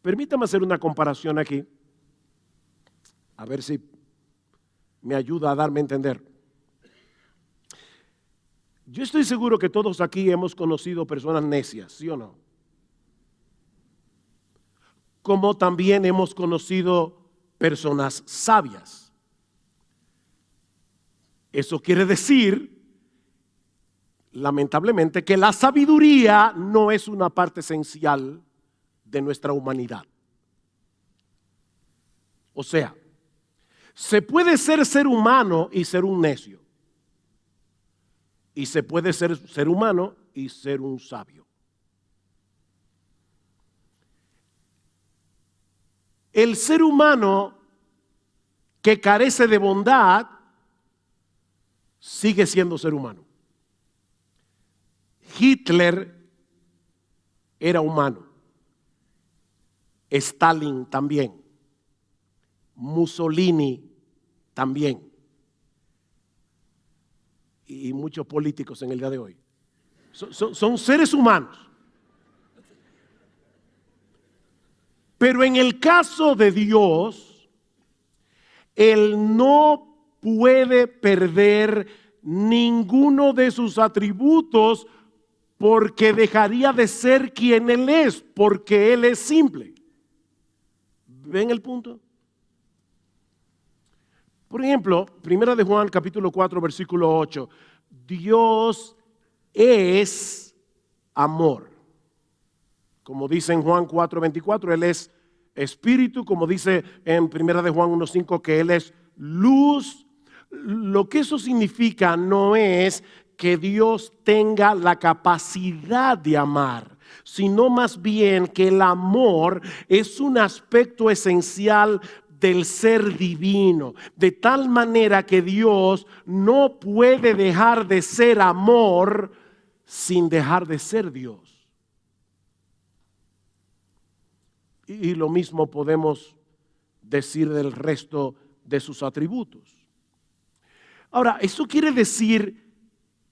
Permítame hacer una comparación aquí, a ver si me ayuda a darme a entender. Yo estoy seguro que todos aquí hemos conocido personas necias, ¿sí o no? Como también hemos conocido personas sabias. Eso quiere decir, lamentablemente, que la sabiduría no es una parte esencial de nuestra humanidad. O sea, se puede ser humano y ser un necio. Y se puede ser humano y ser un sabio. El ser humano que carece de bondad sigue siendo ser humano. Hitler era humano. Stalin también. Mussolini también. Y muchos políticos en el día de hoy. Son seres humanos. Pero en el caso de Dios, Él no puede perder ninguno de sus atributos porque dejaría de ser quien Él es, porque Él es simple. ¿Ven el punto? Por ejemplo, 1 de Juan capítulo 4 versículo 8, Dios es amor. Como dice en Juan 4:24, Él es espíritu, como dice en 1 de Juan 1:5 que Él es luz. Lo que eso significa no es que Dios tenga la capacidad de amar, sino más bien que el amor es un aspecto esencial del ser divino, de tal manera que Dios no puede dejar de ser amor sin dejar de ser Dios. Y lo mismo podemos decir del resto de sus atributos. Ahora, eso quiere decir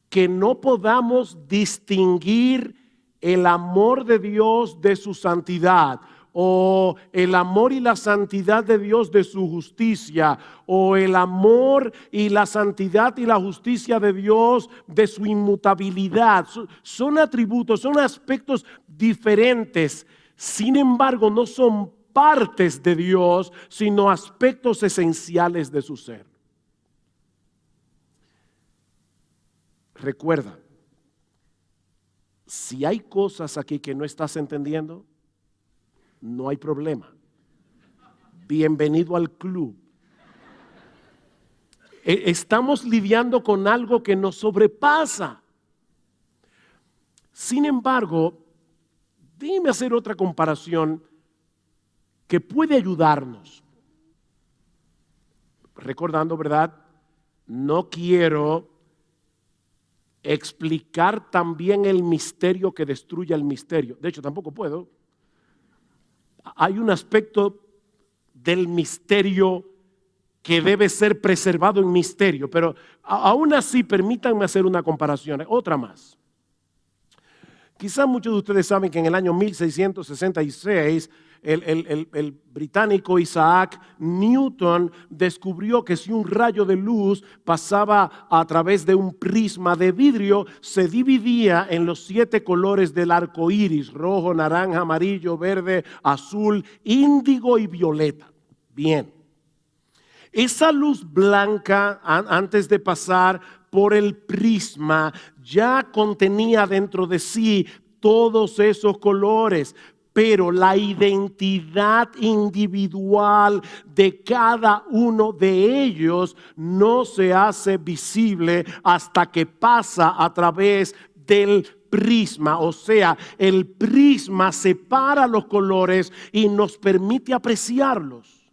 que no podamos distinguir el amor de Dios de su santidad, o el amor y la santidad de Dios de su justicia, o el amor y la santidad y la justicia de Dios de su inmutabilidad. Son atributos, son aspectos diferentes. Sin embargo, no son partes de Dios, sino aspectos esenciales de su ser. Recuerda, si hay cosas aquí que no estás entendiendo, no hay problema. Bienvenido al club. Estamos lidiando con algo que nos sobrepasa. Sin embargo, déjeme hacer otra comparación que puede ayudarnos. Recordando, ¿verdad? No quiero explicar también el misterio que destruya el misterio. De hecho, tampoco puedo. Hay un aspecto del misterio que debe ser preservado en misterio, pero aún así permítanme hacer una comparación, otra más. Quizás muchos de ustedes saben que en el año 1666 el británico Isaac Newton descubrió que si un rayo de luz pasaba a través de un prisma de vidrio, se dividía en los 7 colores del arco iris: rojo, naranja, amarillo, verde, azul, índigo y violeta. Bien, esa luz blanca, antes de pasar por el prisma, ya contenía dentro de sí todos esos colores. Pero la identidad individual de cada uno de ellos no se hace visible hasta que pasa a través del prisma. O sea, el prisma separa los colores y nos permite apreciarlos.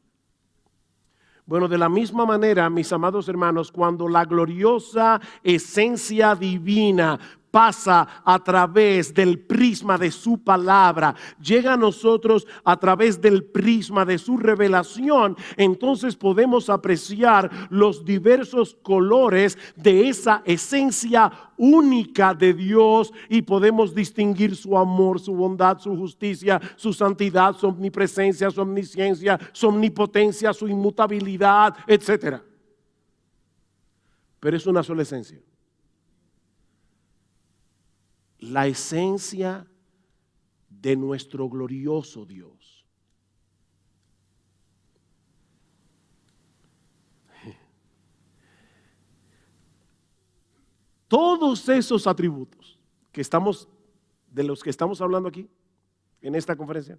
Bueno, de la misma manera, mis amados hermanos, cuando la gloriosa esencia divina pasa a través del prisma de su palabra, llega a nosotros a través del prisma de su revelación, entonces podemos apreciar los diversos colores de esa esencia única de Dios y podemos distinguir su amor, su bondad, su justicia, su santidad, su omnipresencia, su omnisciencia, su omnipotencia, su inmutabilidad, etcétera. Pero es una sola esencia. La esencia de nuestro glorioso Dios. Todos esos atributos de los que estamos hablando aquí, en esta conferencia,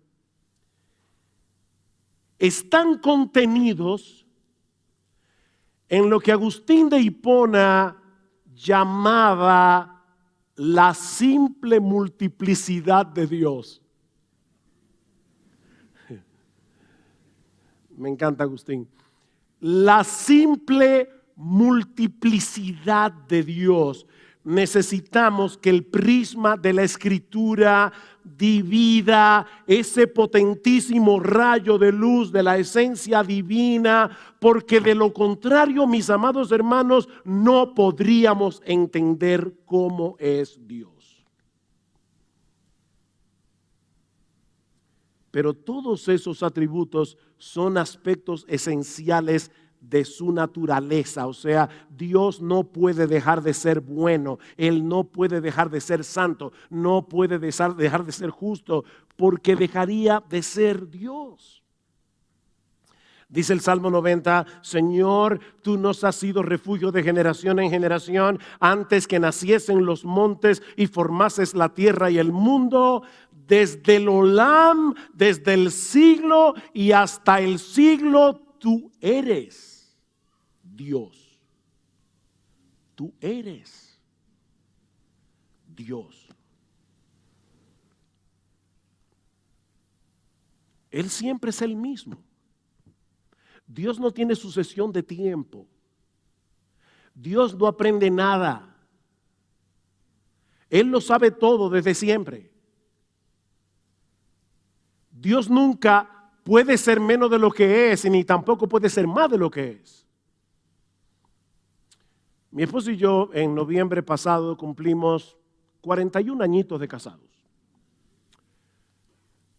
están contenidos en lo que Agustín de Hipona llamaba la simple multiplicidad de Dios. Me encanta Agustín. La simple multiplicidad de Dios. Necesitamos que el prisma de la Escritura divida ese potentísimo rayo de luz de la esencia divina, porque de lo contrario, mis amados hermanos, no podríamos entender cómo es Dios. Pero todos esos atributos son aspectos esenciales de su naturaleza. O sea, Dios no puede dejar de ser bueno, Él no puede dejar de ser santo, no puede dejar de ser justo, porque dejaría de ser Dios. Dice el Salmo 90, Señor, tú nos has sido refugio de generación en generación, antes que naciesen los montes y formases la tierra y el mundo, desde el Olam, desde el siglo y hasta el siglo, tú eres Dios. Tú eres Dios. Él siempre es el mismo. Dios no tiene sucesión de tiempo. Dios no aprende nada. Él lo sabe todo desde siempre. Dios nunca puede ser menos de lo que es, ni tampoco puede ser más de lo que es. Mi esposo y yo en noviembre pasado cumplimos 41 añitos de casados.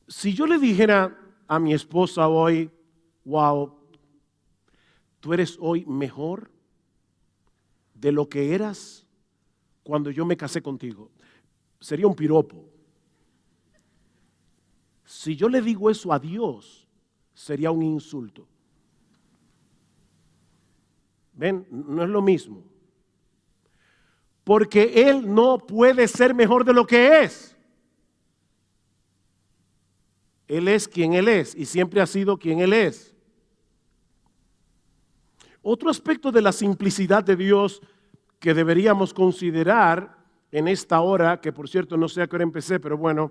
Si yo le dijera a mi esposa hoy, wow, tú eres hoy mejor de lo que eras cuando yo me casé contigo, sería un piropo. Si yo le digo eso a Dios, sería un insulto. ¿Ven? No es lo mismo. Porque Él no puede ser mejor de lo que es. Él es quien Él es y siempre ha sido quien Él es. Otro aspecto de la simplicidad de Dios que deberíamos considerar en esta hora, que por cierto no sé a qué hora empecé, pero bueno,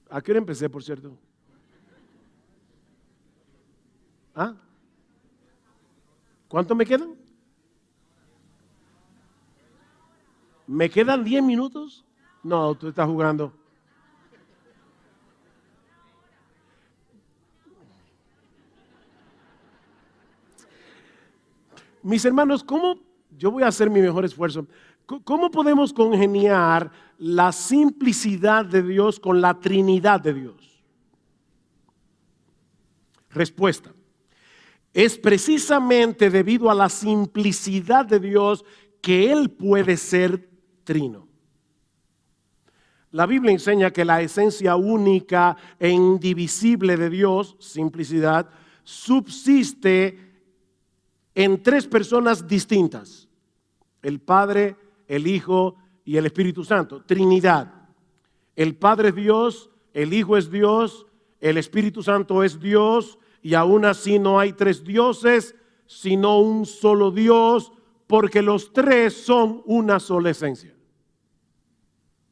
¿a qué hora empecé, por cierto? ¿Ah? ¿Cuánto me quedan? ¿Me quedan 10 minutos? No, tú estás jugando. Mis hermanos, ¿cómo? Yo voy a hacer mi mejor esfuerzo. ¿Cómo podemos congeniar la simplicidad de Dios con la Trinidad de Dios? Respuesta. Es precisamente debido a la simplicidad de Dios que Él puede ser trino. La Biblia enseña que la esencia única e indivisible de Dios, simplicidad, subsiste en tres personas distintas: el Padre, el Hijo y el Espíritu Santo, Trinidad. El Padre es Dios, el Hijo es Dios, el Espíritu Santo es Dios, y aún así no hay tres dioses, sino un solo Dios, porque los tres son una sola esencia,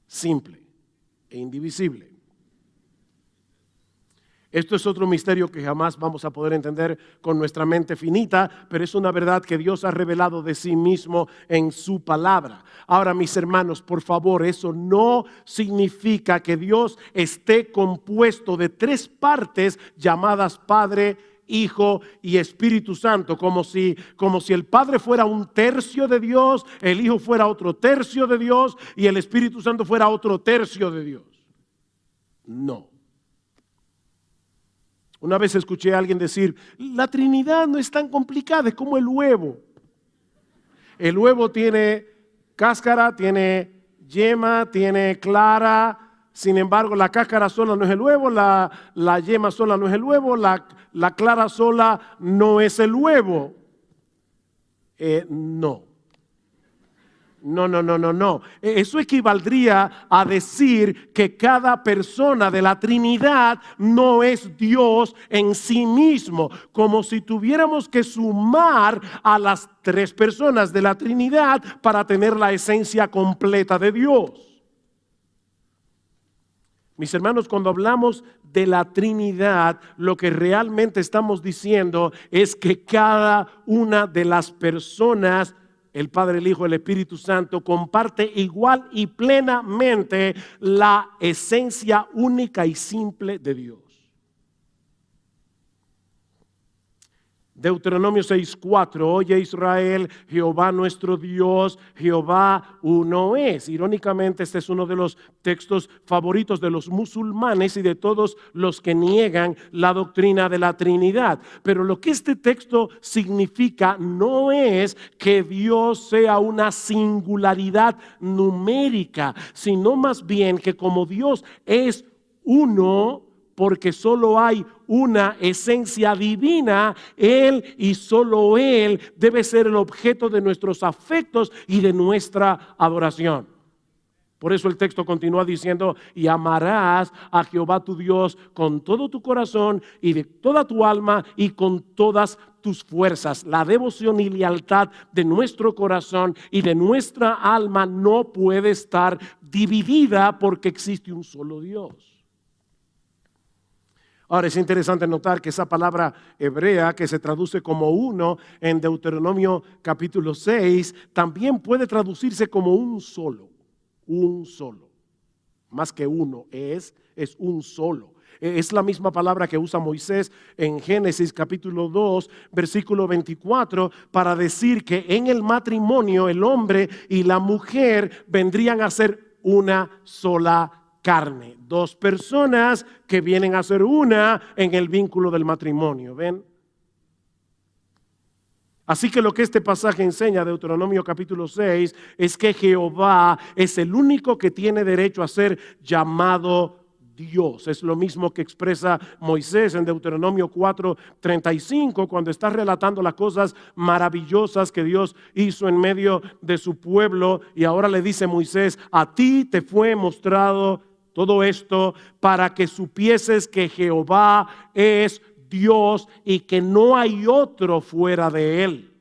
simple e indivisible. Esto es otro misterio que jamás vamos a poder entender con nuestra mente finita, pero es una verdad que Dios ha revelado de sí mismo en su palabra. Ahora, mis hermanos, por favor, eso no significa que Dios esté compuesto de tres partes llamadas Padre, Hijo y Espíritu Santo, como si el Padre fuera un tercio de Dios, el Hijo fuera otro tercio de Dios y el Espíritu Santo fuera otro tercio de Dios. No. Una vez escuché a alguien decir, la Trinidad no es tan complicada, es como el huevo. El huevo tiene cáscara, tiene yema, tiene clara. Sin embargo, la cáscara sola no es el huevo, la yema sola no es el huevo, la clara sola no es el huevo. No. No. Eso equivaldría a decir que cada persona de la Trinidad no es Dios en sí mismo, como si tuviéramos que sumar a las tres personas de la Trinidad para tener la esencia completa de Dios. Mis hermanos, cuando hablamos de la Trinidad, lo que realmente estamos diciendo es que cada una de las personas, el Padre, el Hijo, el Espíritu Santo, comparte igual y plenamente la esencia única y simple de Dios. Deuteronomio 6:4, oye Israel, Jehová nuestro Dios, Jehová uno es. Irónicamente, este es uno de los textos favoritos de los musulmanes y de todos los que niegan la doctrina de la Trinidad. Pero lo que este texto significa no es que Dios sea una singularidad numérica, sino más bien que como Dios es uno, porque solo hay una esencia divina, Él y solo Él debe ser el objeto de nuestros afectos y de nuestra adoración. Por eso el texto continúa diciendo, y amarás a Jehová tu Dios con todo tu corazón y de toda tu alma y con todas tus fuerzas. La devoción y lealtad de nuestro corazón y de nuestra alma no puede estar dividida porque existe un solo Dios. Ahora es interesante notar que esa palabra hebrea que se traduce como uno en Deuteronomio capítulo 6 también puede traducirse como un solo, más que uno, es un solo. Es la misma palabra que usa Moisés en Génesis capítulo 2 versículo 24 para decir que en el matrimonio el hombre y la mujer vendrían a ser una sola carne, dos personas que vienen a ser una en el vínculo del matrimonio, ¿ven? Así que lo que este pasaje enseña, Deuteronomio capítulo 6, es que Jehová es el único que tiene derecho a ser llamado Dios. Es lo mismo que expresa Moisés en Deuteronomio 4:35 cuando está relatando las cosas maravillosas que Dios hizo en medio de su pueblo, y ahora le dice Moisés, a ti te fue mostrado todo esto para que supieses que Jehová es Dios y que no hay otro fuera de Él.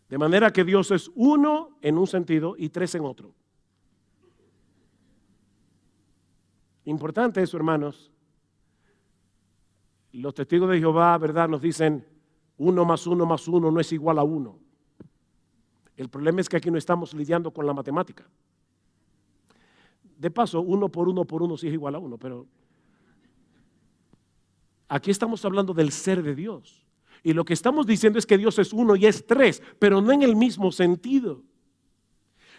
De manera que Dios es uno en un sentido y tres en otro. Importante eso, hermanos. Los testigos de Jehová, ¿verdad?, nos dicen 1 más 1 más 1 no es igual a 1. El problema es que aquí no estamos lidiando con la matemática. De paso, 1 por 1 por 1 sí es igual a 1, pero aquí estamos hablando del ser de Dios. Y lo que estamos diciendo es que Dios es uno y es tres, pero no en el mismo sentido.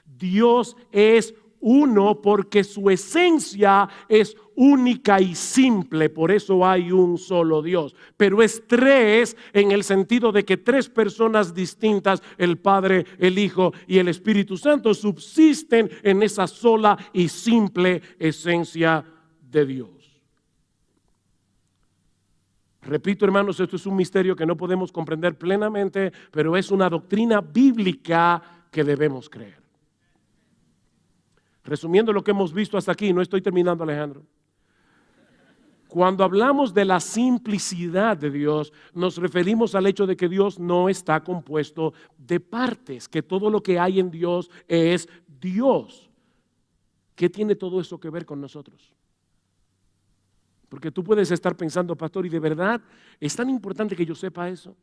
Dios es uno porque su esencia es única y simple, por eso hay un solo Dios. Pero es tres en el sentido de que tres personas distintas, el Padre, el Hijo y el Espíritu Santo, subsisten en esa sola y simple esencia de Dios. Repito, hermanos, esto es un misterio que no podemos comprender plenamente, pero es una doctrina bíblica que debemos creer. Resumiendo lo que hemos visto hasta aquí, no estoy terminando, Alejandro. Cuando hablamos de la simplicidad de Dios, nos referimos al hecho de que Dios no está compuesto de partes, que todo lo que hay en Dios es Dios. ¿Qué tiene todo eso que ver con nosotros? Porque tú puedes estar pensando, pastor, ¿y de verdad es tan importante que yo sepa eso?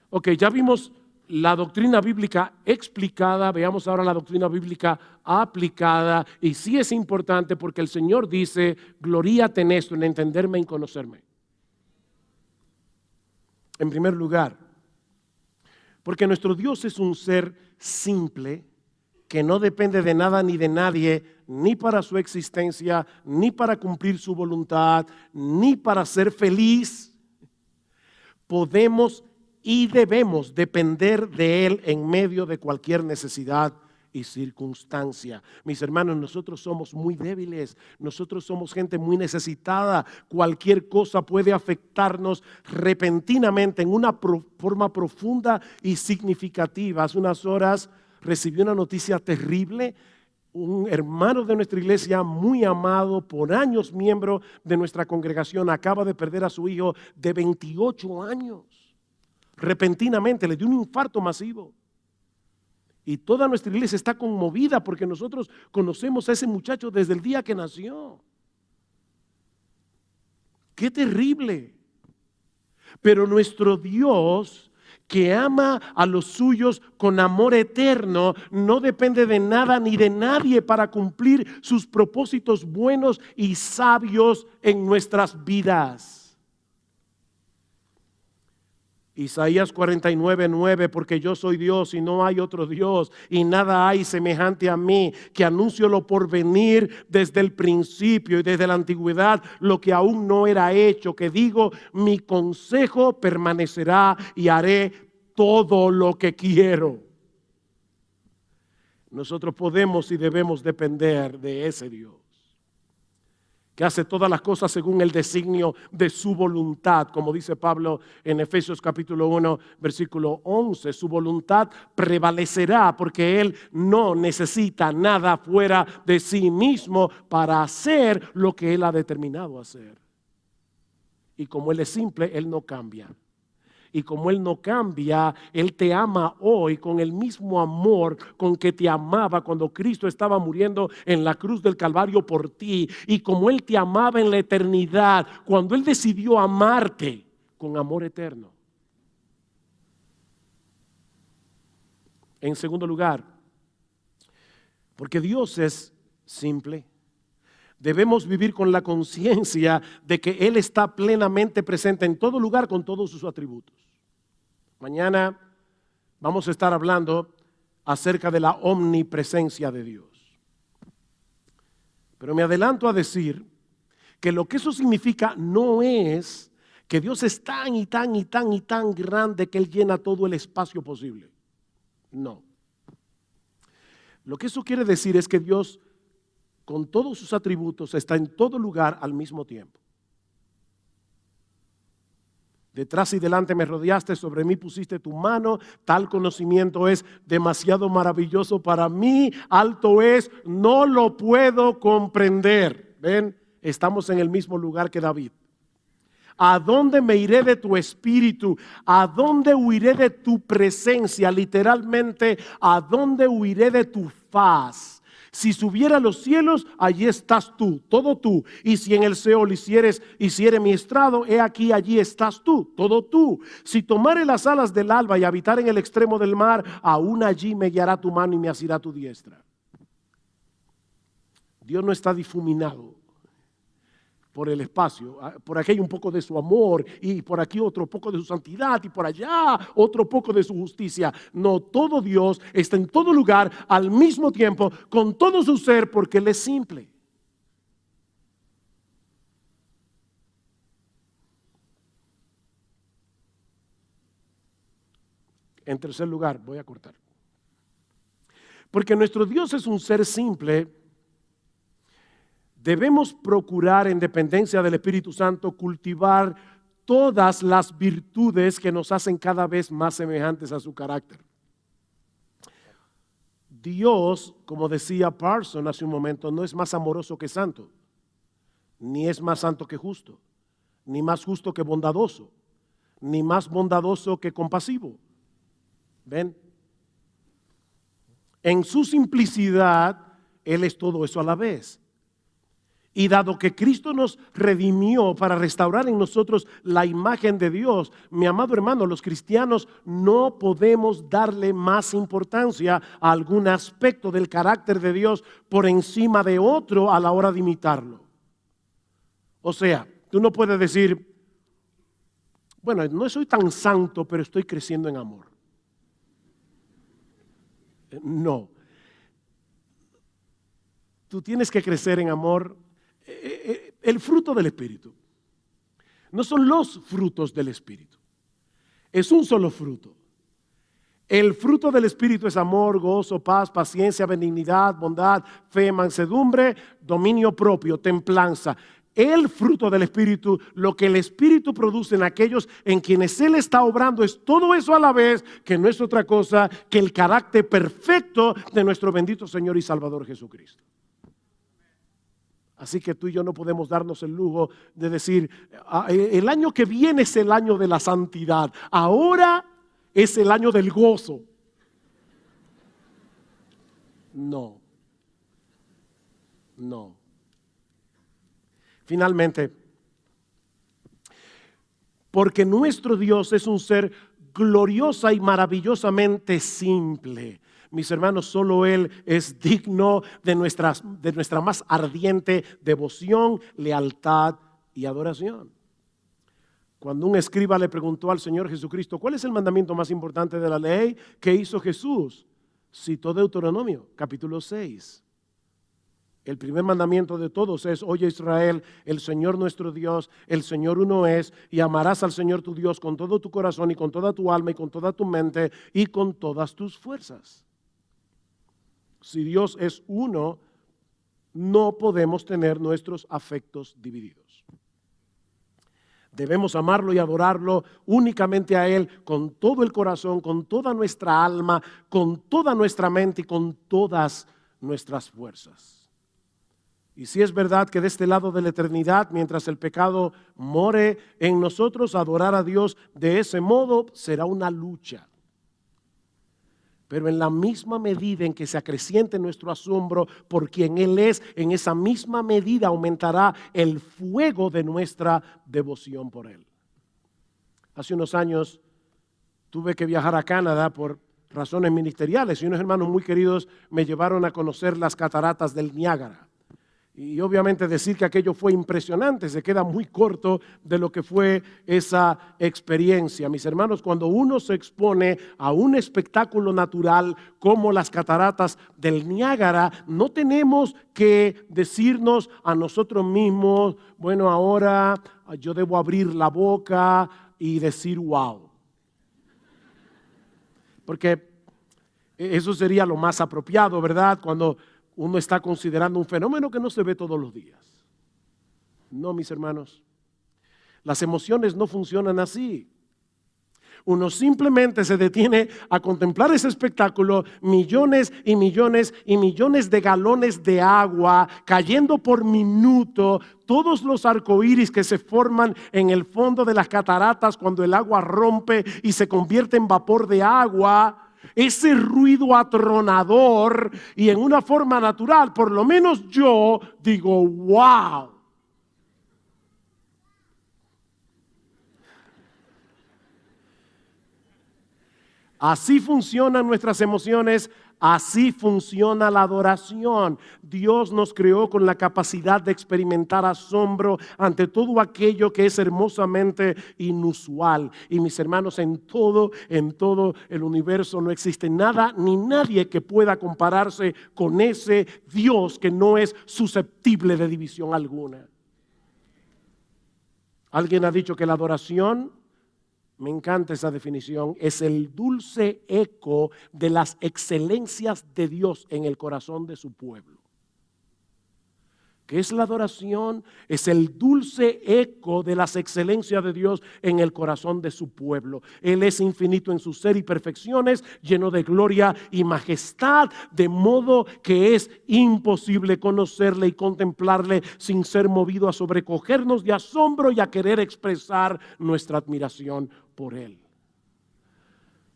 Ok, ya vimos la doctrina bíblica explicada, veamos ahora la doctrina bíblica aplicada. Y sí es importante porque el Señor dice, gloríate en esto, en entenderme y conocerme. En primer lugar, porque nuestro Dios es un ser simple, que no depende de nada ni de nadie, ni para su existencia, ni para cumplir su voluntad, ni para ser feliz. Podemos y debemos depender de Él en medio de cualquier necesidad y circunstancia. Mis hermanos, nosotros somos muy débiles, nosotros somos gente muy necesitada. Cualquier cosa puede afectarnos repentinamente en una forma profunda y significativa. Hace unas horas recibí una noticia terrible. Un hermano de nuestra iglesia, muy amado, por años miembro de nuestra congregación, acaba de perder a su hijo de 28 años. Repentinamente le dio un infarto masivo. Y toda nuestra iglesia está conmovida porque nosotros conocemos a ese muchacho desde el día que nació. ¡Qué terrible! Pero nuestro Dios, que ama a los suyos con amor eterno, no depende de nada ni de nadie para cumplir sus propósitos buenos y sabios en nuestras vidas. Isaías 49:9, porque yo soy Dios y no hay otro Dios, y nada hay semejante a mí, que anuncio lo por venir desde el principio y desde la antigüedad, lo que aún no era hecho, que digo, mi consejo permanecerá y haré todo lo que quiero. Nosotros podemos y debemos depender de ese Dios, que hace todas las cosas según el designio de su voluntad, como dice Pablo en Efesios capítulo 1, versículo 11. Su voluntad prevalecerá porque Él no necesita nada fuera de sí mismo para hacer lo que Él ha determinado hacer. Y como Él es simple, Él no cambia. Y como Él no cambia, Él te ama hoy con el mismo amor con que te amaba cuando Cristo estaba muriendo en la cruz del Calvario por ti. Y como Él te amaba en la eternidad, cuando Él decidió amarte con amor eterno. En segundo lugar, porque Dios es simple, debemos vivir con la conciencia de que Él está plenamente presente en todo lugar con todos sus atributos. Mañana vamos a estar hablando acerca de la omnipresencia de Dios. Pero me adelanto a decir que lo que eso significa no es que Dios es tan y tan y tan y tan grande que Él llena todo el espacio posible. No. Lo que eso quiere decir es que Dios, con todos sus atributos, está en todo lugar al mismo tiempo. Detrás y delante me rodeaste, sobre mí pusiste tu mano, tal conocimiento es demasiado maravilloso para mí, alto es, no lo puedo comprender. ¿Ven? Estamos en el mismo lugar que David. ¿A dónde me iré de tu espíritu? ¿A dónde huiré de tu presencia? Literalmente, ¿a dónde huiré de tu faz? Si subiera a los cielos, allí estás tú, todo tú. Y si en el Seol hiciere mi estrado, he aquí, allí estás tú, todo tú. Si tomare las alas del alba y habitar en el extremo del mar, aún allí me guiará tu mano y me asirá tu diestra. Dios no está difuminado por el espacio. Por aquí hay un poco de su amor y por aquí otro poco de su santidad y por allá otro poco de su justicia. No, todo Dios está en todo lugar al mismo tiempo con todo su ser porque Él es simple. En tercer lugar, voy a cortar. Porque nuestro Dios es un ser simple, debemos procurar, en dependencia del Espíritu Santo, cultivar todas las virtudes que nos hacen cada vez más semejantes a su carácter. Dios, como decía Parson hace un momento, no es más amoroso que santo, ni es más santo que justo, ni más justo que bondadoso, ni más bondadoso que compasivo. ¿Ven? En su simplicidad, Él es todo eso a la vez. Y dado que Cristo nos redimió para restaurar en nosotros la imagen de Dios, mi amado hermano, los cristianos no podemos darle más importancia a algún aspecto del carácter de Dios por encima de otro a la hora de imitarlo. O sea, tú no puedes decir, bueno, no soy tan santo, pero estoy creciendo en amor. No. Tú tienes que crecer en amor. El fruto del Espíritu no son los frutos del Espíritu, es un solo fruto. El fruto del Espíritu es amor, gozo, paz, paciencia, benignidad, bondad, fe, mansedumbre, dominio propio, templanza. El fruto del Espíritu, lo que el Espíritu produce en aquellos en quienes Él está obrando, es todo eso a la vez, que no es otra cosa que el carácter perfecto de nuestro bendito Señor y Salvador Jesucristo. Así que tú y yo no podemos darnos el lujo de decir, el año que viene es el año de la santidad, ahora es el año del gozo. No. Finalmente, porque nuestro Dios es un ser gloriosa y maravillosamente simple. Mis hermanos, solo Él es digno de nuestra más ardiente devoción, lealtad y adoración. Cuando un escriba le preguntó al Señor Jesucristo, ¿cuál es el mandamiento más importante de la ley? ¿Qué hizo Jesús? Citó Deuteronomio, capítulo 6. El primer mandamiento de todos es, oye Israel, el Señor nuestro Dios, el Señor uno es, y amarás al Señor tu Dios con todo tu corazón y con toda tu alma y con toda tu mente y con todas tus fuerzas. Si Dios es uno, no podemos tener nuestros afectos divididos. Debemos amarlo y adorarlo únicamente a Él con todo el corazón, con toda nuestra alma, con toda nuestra mente y con todas nuestras fuerzas. Y si es verdad que de este lado de la eternidad, mientras el pecado more en nosotros, adorar a Dios de ese modo será una lucha. Pero en la misma medida en que se acreciente nuestro asombro por quien Él es, en esa misma medida aumentará el fuego de nuestra devoción por Él. Hace unos años tuve que viajar a Canadá por razones ministeriales y unos hermanos muy queridos me llevaron a conocer las cataratas del Niágara. Y obviamente decir que aquello fue impresionante se queda muy corto de lo que fue esa experiencia. Mis hermanos, cuando uno se expone a un espectáculo natural como las cataratas del Niágara, no tenemos que decirnos a nosotros mismos, bueno, ahora yo debo abrir la boca y decir wow. Porque eso sería lo más apropiado, ¿verdad? Cuando uno está considerando un fenómeno que no se ve todos los días. No, mis hermanos, las emociones no funcionan así. Uno simplemente se detiene a contemplar ese espectáculo, millones y millones y millones de galones de agua cayendo por minuto, todos los arcoíris que se forman en el fondo de las cataratas cuando el agua rompe y se convierte en vapor de agua. Ese ruido atronador y en una forma natural, por lo menos yo digo, wow. Así funcionan nuestras emociones, así funciona la adoración. Dios nos creó con la capacidad de experimentar asombro ante todo aquello que es hermosamente inusual. Y mis hermanos, en todo el universo no existe nada ni nadie que pueda compararse con ese Dios que no es susceptible de división alguna. Alguien ha dicho que la adoración, me encanta esa definición, es el dulce eco de las excelencias de Dios en el corazón de su pueblo. ¿Qué es la adoración? Es el dulce eco de las excelencias de Dios en el corazón de su pueblo. Él es infinito en su ser y perfecciones, lleno de gloria y majestad, de modo que es imposible conocerle y contemplarle sin ser movido a sobrecogernos de asombro y a querer expresar nuestra admiración por Él.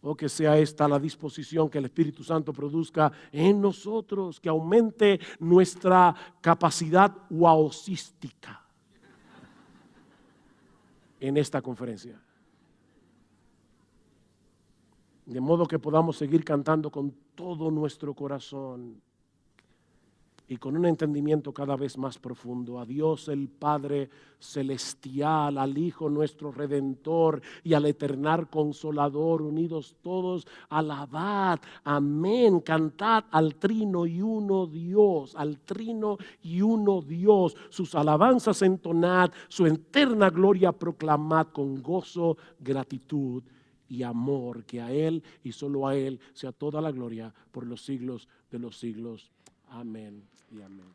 O que sea esta la disposición que el Espíritu Santo produzca en nosotros, que aumente nuestra capacidad waosística en esta conferencia. De modo que podamos seguir cantando con todo nuestro corazón y con un entendimiento cada vez más profundo a Dios el Padre Celestial, al Hijo nuestro Redentor y al Eternal Consolador, unidos todos, alabad, amén, cantad al Trino y Uno Dios, al Trino y Uno Dios, sus alabanzas entonad, su eterna gloria proclamad con gozo, gratitud y amor, que a Él y solo a Él sea toda la gloria por los siglos de los siglos. Amén y amén.